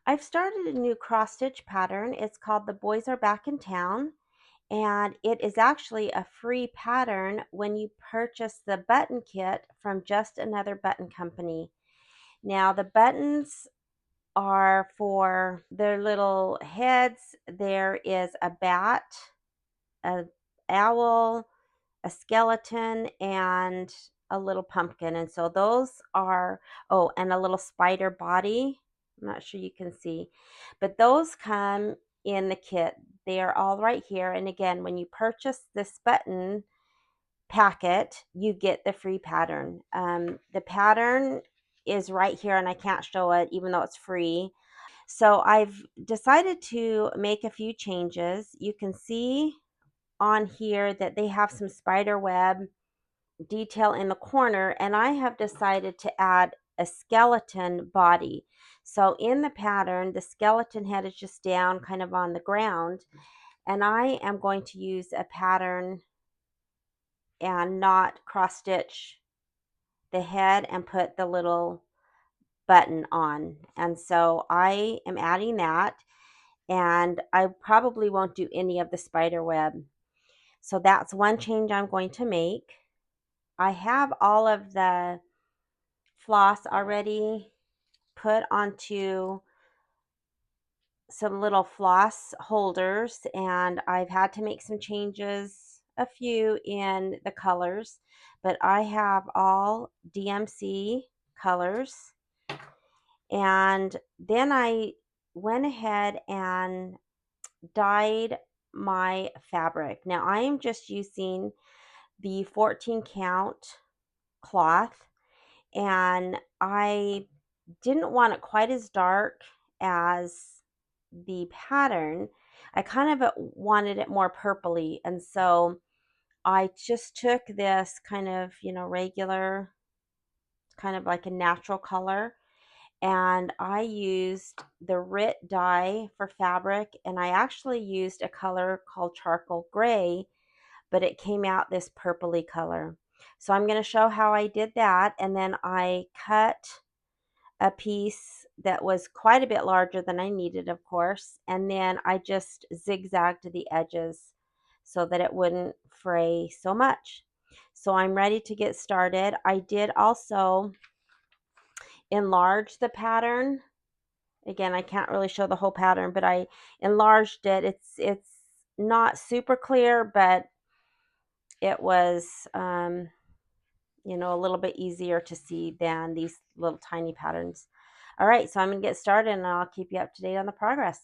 I've started a new cross stitch pattern. It's called The Boys Are Back in Town, and it is actually a free pattern when you purchase the button kit from Just Another Button Company. Now, the buttons are for their little heads. There is a bat, a owl, a skeleton, and a little pumpkin. And so those are, oh, and a little spider body. I'm not sure you can see, but those come in the kit. They are all right here. And again, when you purchase this button packet, you get the free pattern. The pattern is right here, and I can't show it even though it's free. So I've decided to make a few changes. You can see on here that they have some spider web detail in the corner, and I have decided to add a skeleton body. So in the pattern, the skeleton head is just down kind of on the ground, and I am going to use a pattern and not cross stitch the head and put the little button on. And so I am adding that, and I probably won't do any of the spider web. So that's one change I'm going to make. I have all of the floss already put onto some little floss holders, and I've had to make some changes, a few in the colors, but I have all DMC colors. And then I went ahead and dyed my fabric. Now I am just using the 14 count cloth, and I didn't want it quite as dark as the pattern. I kind of wanted it more purpley, and so I just took this kind of, regular, kind of like a natural color, and I used the RIT dye for fabric, and I actually used a color called charcoal gray, but it came out this purpley color. So I'm going to show how I did that, and then I cut a piece that was quite a bit larger than I needed, of course, and then I just zigzagged the edges so that it wouldn't fray so much. So I'm ready to get started. I did also enlarge the pattern. Again, I can't really show the whole pattern, but I enlarged it. It's not super clear, but it was a little bit easier to see than these little tiny patterns. All right, so I'm going to get started, and I'll keep you up to date on the progress.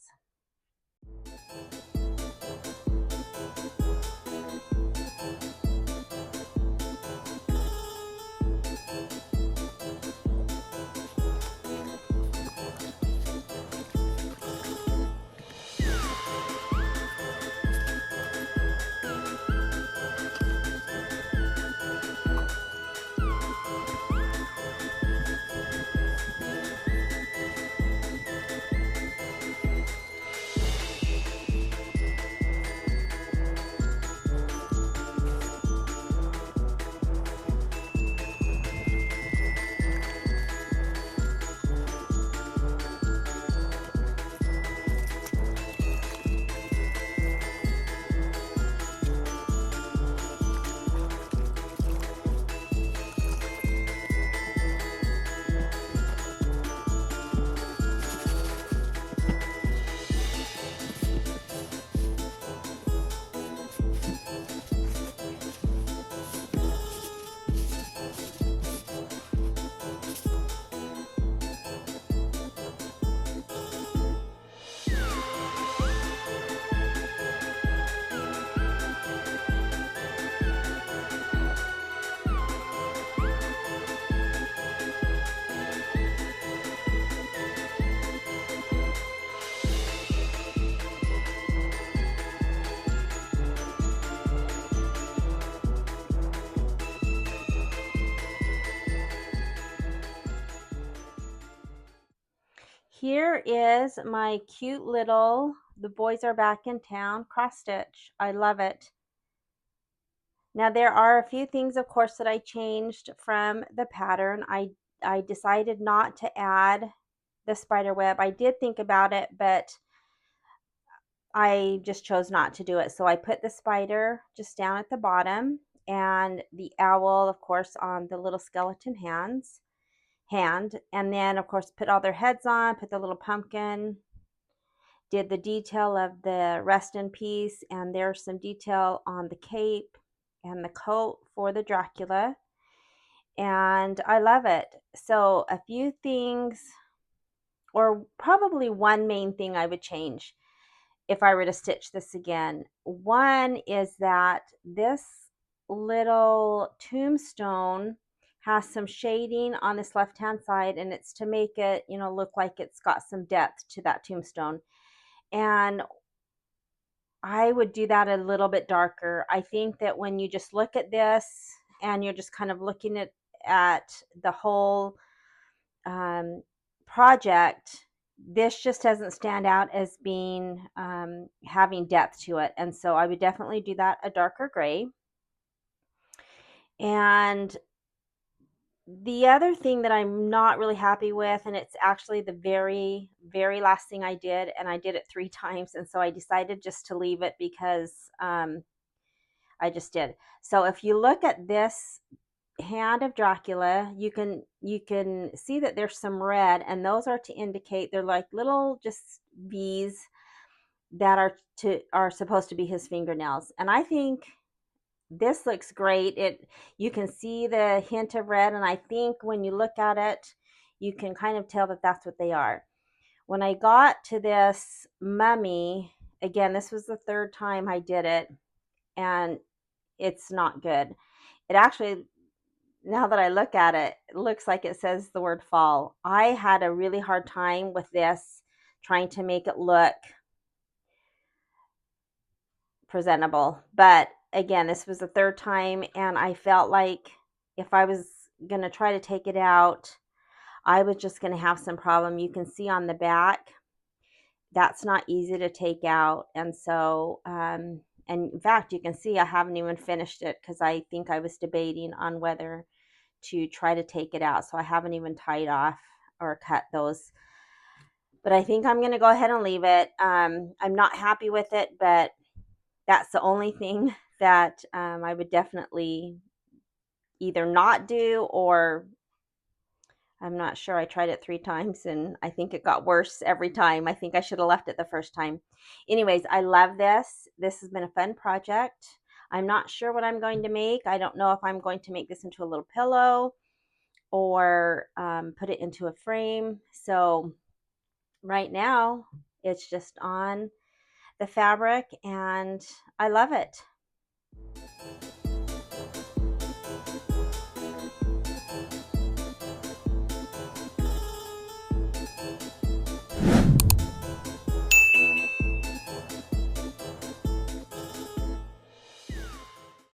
Here is my cute little The Boys Are Back in Town cross stitch. I love it. Now there are a few things, of course, that I changed from the pattern. I decided not to add the spider web. I did think about it, but I just chose not to do it. So I put the spider just down at the bottom and the owl, of course, on the little skeleton hand. And then, of course, put all their heads on, put the little pumpkin, did the detail of the rest in peace. And there's some detail on the cape and the coat for the Dracula. And I love it. So a few things, or probably one main thing I would change if I were to stitch this again. One is that this little tombstone has some shading on this left hand side, and it's to make it, you know, look like it's got some depth to that tombstone. And I would do that a little bit darker. I think that when you just look at this and you're just kind of looking at the whole project, this just doesn't stand out as being having depth to it. And so I would definitely do that a darker gray. And the other thing that I'm not really happy with, and it's actually the very, very last thing I did, and I did it 3 times, and so I decided just to leave it because I just did. So if you look at this hand of Dracula, you can see that there's some red, and those are to indicate, they're like little just V's that are supposed to be his fingernails. And I think this looks great. You can see the hint of red, and I think when you look at it, you can kind of tell that that's what they are. When I got to this mummy, again, this was the 3rd time I did it, and it's not good. It actually, now that I look at it, it looks like it says the word fall. I had a really hard time with this, trying to make it look presentable. But again, this was the 3rd time, and I felt like if I was going to try to take it out, I was just going to have some problem. You can see on the back, that's not easy to take out. And so, and in fact, you can see I haven't even finished it because I think I was debating on whether to try to take it out. So I haven't even tied off or cut those. But I think I'm going to go ahead and leave it. I'm not happy with it, but that's the only thing that I would definitely either not do, or I'm not sure. I tried it 3 times and I think it got worse every time. I think I should have left it the first time. Anyways, I love this. This has been a fun project. I'm not sure what I'm going to make. I don't know if I'm going to make this into a little pillow or put it into a frame. So right now it's just on the fabric, and I love it.